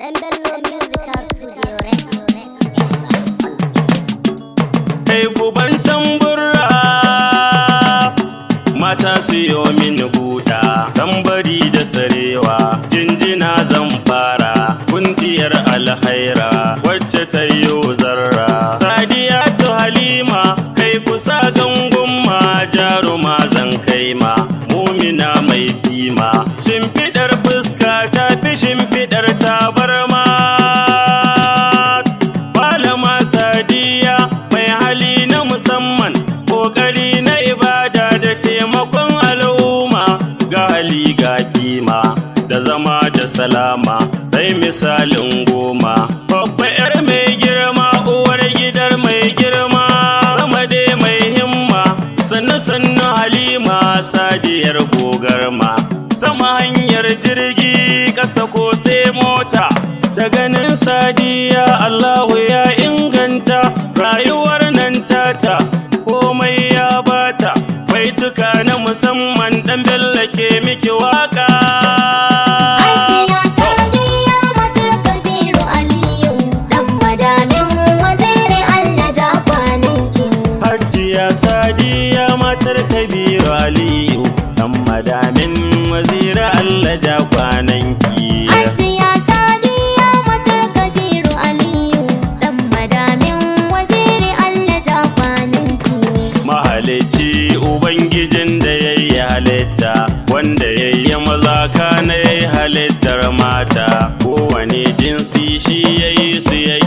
Embello Musical Studio Hey guban tambura mata siyo min buɗa tambari da sarewa jinjina zan fara kundiyar alhaira wacce ta yi zarra Sadiya to Halima kai kusa gangun ma jaruma zan kai ma mumina mai kima shimfidar fuska ta fi shimfidar tabarma malama Sadiya mai hali na musamman kokari na ibada da taimakon al'umma ga hali ga kima da zama da salama sai misalin goma babba yar mai girma uwar gidar mai girma sama dai mai himma sannu sannu Halima Sadiyar gogarma sama hanyar jirgi ƙasa ko sai mota da ganin Sadiya Allahu ya inganta rayuwar nan tata komai ya bata baituka na musamman dan Bello ke miki waka Sadiya matar Kabiru Aliyu dan madamin wazira Allah ja kwananki Hajiya Sadiya matar Kabiru Aliyu dan madamin waziri Allah ja kwananki Mahalici ubangijin da yayi halitta wanda yayi maza kana yayi halittar mata kowane jinsi shi yayi su ya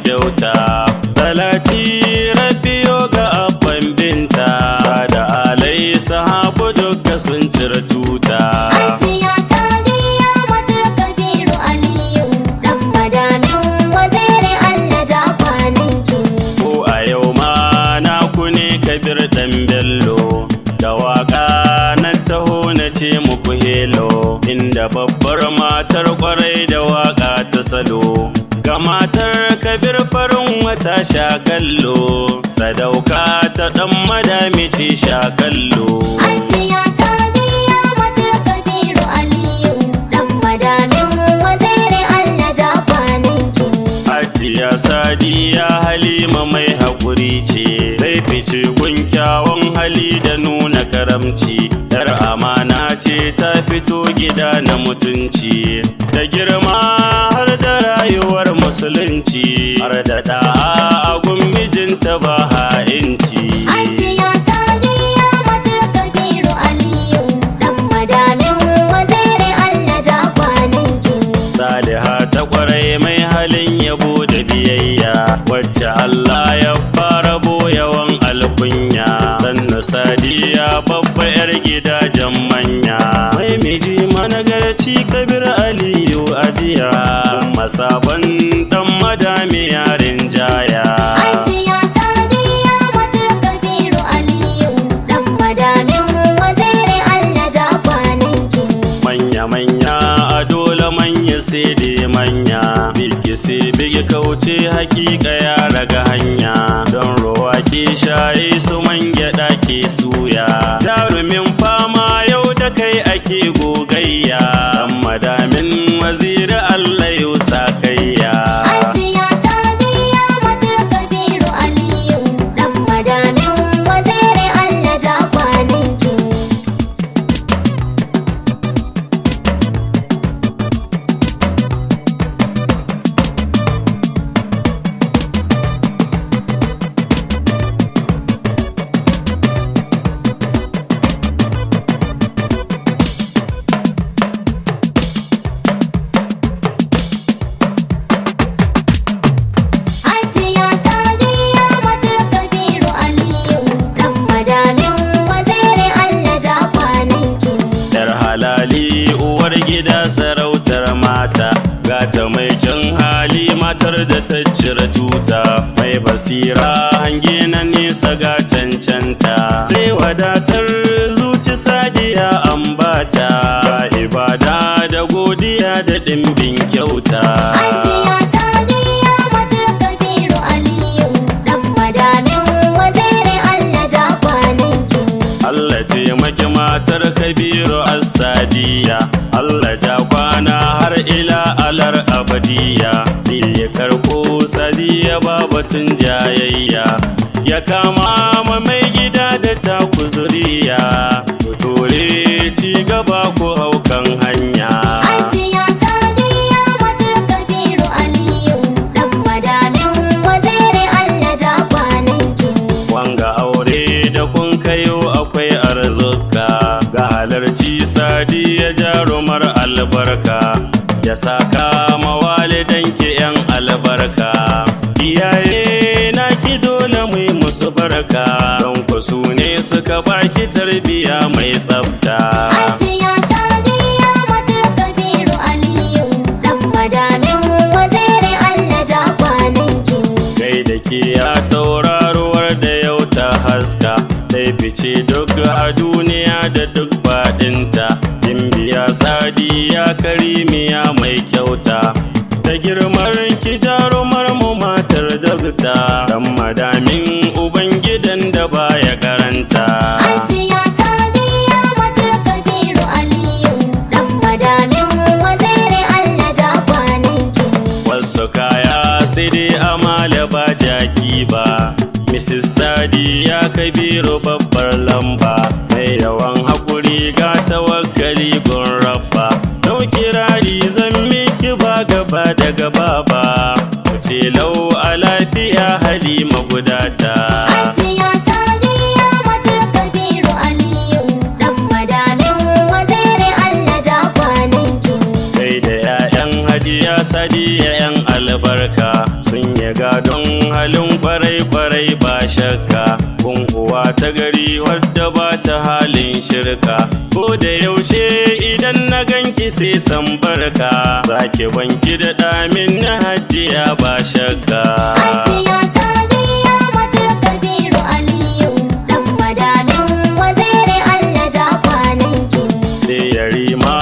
kyauta salati rabbiyo ga abban binta sada alai sahabu duka sun cire tuta Hajiya Sadiya matar Kabiru Aliyu dan madamin waziri Allah ja kwananki ko a yau ma na ku ne Kabir dan Bello da waka na taho na ce muku hello inda babbar matar kwarai da waka ta salo ga matar Kabir farin wata sha kallo sadauka ta dan madami ce sha kallo Hajiya Sadiya matar Kabiru Aliyu dan madamin waziri Allah ja kwananki Hajiya Sadiya Halima mai haƙuri ce zai fice gunkyawon hali da nuna karamci yar amana ce ta fito gida na mutunci da girma har da rayuwar musulunci har da da'a a gun mijinta ba ha'inci Hajiya Sadiya matar Kabiru Aliyu dan madamin waziri Allah ja kwananki Saliha ta kwarai mai halin yabo da biyayya wacce Allah ya fara yawan alkunya sannu Sadiya babba yar gidajen manya mai miji managarci Kabir Aliyu ajiya masaban dan madami yarin jaya Hajiya Sadiya matar Kabiru Aliyu dan madamin waziri Allah ja kwananki manya a dole manya sai dai manya bigi sai bigi kauce hakika ya raga hanya don rowa ke shaye su man gyada ke suya jarumin fama yau da kai ake gogayya dan madamin waziri Allah yau sakayya Hajiya Sadiya matar Kabiru Aliyu dan madamin waziri Allah ja kwananki Hajiya Sadiya matar Kabiru Aliyu dan madamin waziri Allah ja kwananki Yar halali uwar gida sarautar mata gata mai kyan hali matar da ta cire tuta mai basira hange na nesa ga cancanta sai wadatar zuci Sadiya ambata ga ibada da godiya da dimbin kyauta Hajiya Sadiya matar Kabiru Aliyu dan madamin waziri Allah ja kwananki Allah taimaki matar Kabiru As-Sadiya Allah ja kwana har ila alar abai Sadiya, ya karko Sadiya ba batun jayayya, ya kama ma mai gida da taku zuriya, ku dore ci gaba ku haukan hanya. Hajiya Sadiya matar Kabiru Aliyu, dan madamin waziri Allah ja kwananki. Wanga aure da kun kayo akwai arzuka, ga halarci Sadiya jarumar albarka, ya saka mawalidanki 'yan albarka. Iyaye na ki dole mu yi musu barka, don ku su ne suka baki tarbiya mai tsafta. Hajiya Sadiya matar Kabiru Aliyu, dan madamin waziri Allah ja kwananki. Kai da ke ya tauraruwar da yau ta haska, sai fice duk a duniya da duk faɗinta. Gimbiya Sadiya karimiya mai kyauta, da girmar ki jarumar mu matar dabta, dan madamin ubangidan da baya karanta. Hajiya Sadiya matar Kabiru Aliyu, dan madamin waziri Allah ja kwananki. Wasu kaya sai dai amala ba jaki ba, Mrs. Sadiya Kabiru babbar lamba, mai yawan haƙuri ga tawakkali gun rabba. Dau kirari zan miki ba gaba da gaba ba, ce lau a lafiya Halima gudata. Hajiya Sadiya matar Kabiru Aliyu, dan madamin waziri Allah ja kwananki. Kai da 'ya'yan Hajiya Sadiya 'yan albarka, sun yi gadon halin kwarai-kwarai ba shakka, kun uwa ta gari wadda ba ta halin shirka. Ko da yaushe idan na ganki sai san barka, zaki banki da damin na Hajiya ba shakka. Hajiya Sadiya matar Kabiru Aliyu, dan madamin waziri Allah ja kwananki. Sai yarima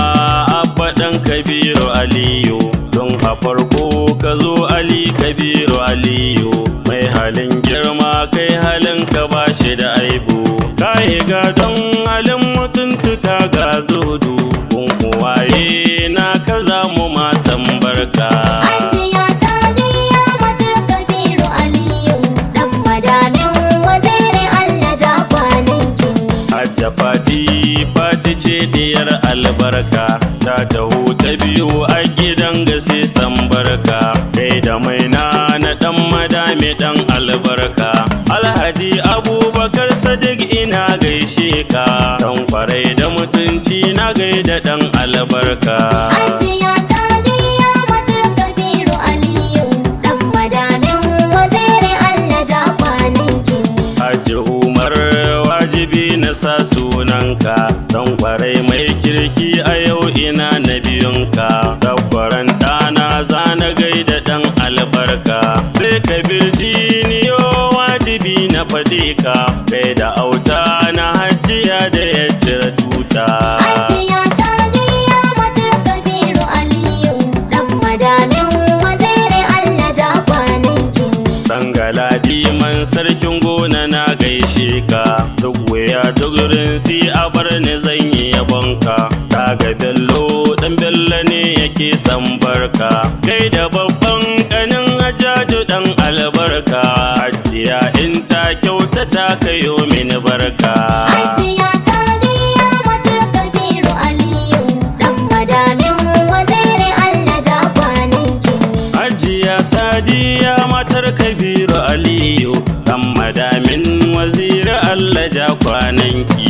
abba dan Kabiru Aliyu, don a farko ka zo Ali Kabiru Aliyu, mai halin girma kai halin ka ba shi da aibu, ka yi gadon halin mutuntuka ga zudu, kun uwaye na ka za mu ma san barka. Hajiya Sadiya matar Kabiru Aliyu, dan madamin waziri Allah ja kwananki. Hajja Fati ce diyar albarka, ta taho ta biyu a gidan gasi san barka, kai da mai na dan madami dan albarka. Alhaji Abubakar Sadiq ina gaishe ka, dan kwarai da mutunci na gaida dan albarka. Hajiya Sadiya matar Kabiru Aliyu, dan madamin waziri Allah ja kwananki. Hajji Umar wajibi na sa sunanka, dan kwarai mai kirki a yau ina na biyunka. Tabbaran ɗana zana gaida dan albarka, sai ka birjiniyo wajibi na faɗi ka, kai da auta na Hajiya da ya cire tuta. Hajiya Sadiya matar Kabiru Aliyu, dan madamin waziri Allah ja kwananki. Dan Galadiman sarkin gona na gaishe ka, duk wuya duk rinsi a bar ni zan yi yabonka. Kaga Bello dan Bello ne yake san barka, kai da babban kanin Hajjaju dan albarka. Hajiya in ta kyautata kayo mini barka. Hajiya Sadiya matar Kabiru Aliyu, dan madamin waziri Allah ja kwananki. Hajiya Sadiya matar Kabiru Aliyu, dan madamin waziri Allah ja kwananki.